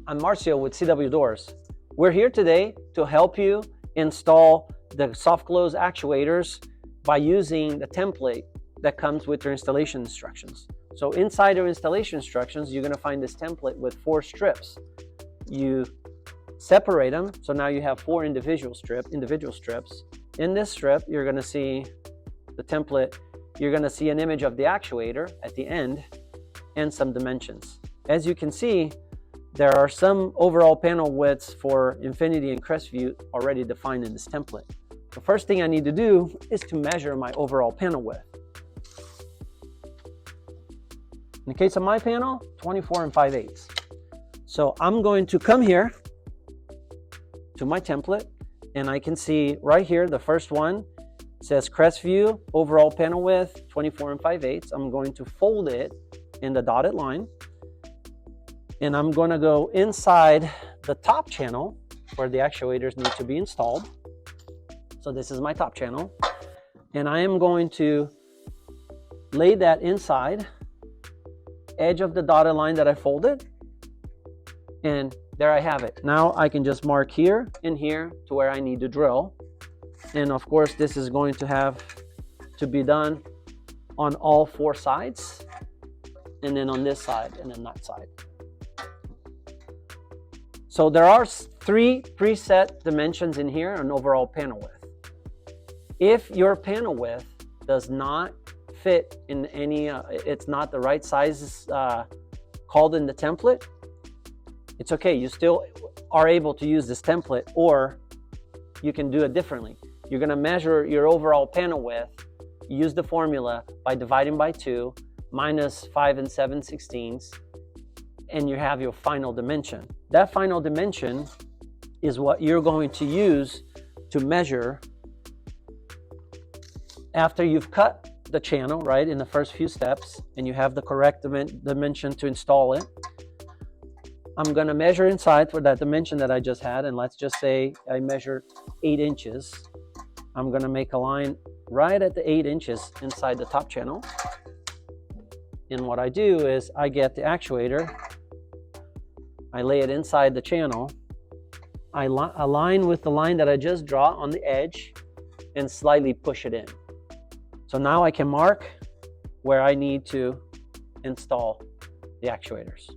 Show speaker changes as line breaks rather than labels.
I'm Marcio with CW Doors. We're here today to help you install the SoftClose actuators by using the template that comes with your installation instructions. So inside your installation instructions, you're going to find this template with 4 strips. You separate them, so now you have 4 individual strips. In this strip, you're going to see the template. You're going to see an image of the actuator at the end and some dimensions. As you can see, there are some overall panel widths for Infinity and Crestview already defined in this template. The first thing I need to do is to measure my overall panel width. In the case of my panel, 24 5/8. So I'm going to come here to my template, and I can see right here, the first one says Crestview, overall panel width, 24 5/8. I'm going to fold it in the dotted line, and I'm going to go inside the top channel where the actuators need to be installed. So this is my top channel, and I am going to lay that inside edge of the dotted line that I folded, and there I have it. Now I can just mark here and here to where I need to drill, and of course this is going to have to be done on all 4 sides, and then on this side and then that side. So there are 3 preset dimensions in here on overall panel width. If your panel width does not fit in any, it's not the right sizes called in the template, it's okay. You still are able to use this template, or you can do it differently. You're going to measure your overall panel width, use the formula by dividing by 2, minus 5 7/16, and you have your final dimension. That final dimension is what you're going to use to measure after you've cut the channel, right, in the first few steps, and you have the correct dimension to install it. I'm going to measure inside for that dimension that I just had, and let's just say I measured 8 inches. I'm going to make a line right at the 8 inches inside the top channel. And what I do is I get the actuator, I lay it inside the channel, I align with the line that I just draw on the edge, and slightly push it in. So now I can mark where I need to install the actuators.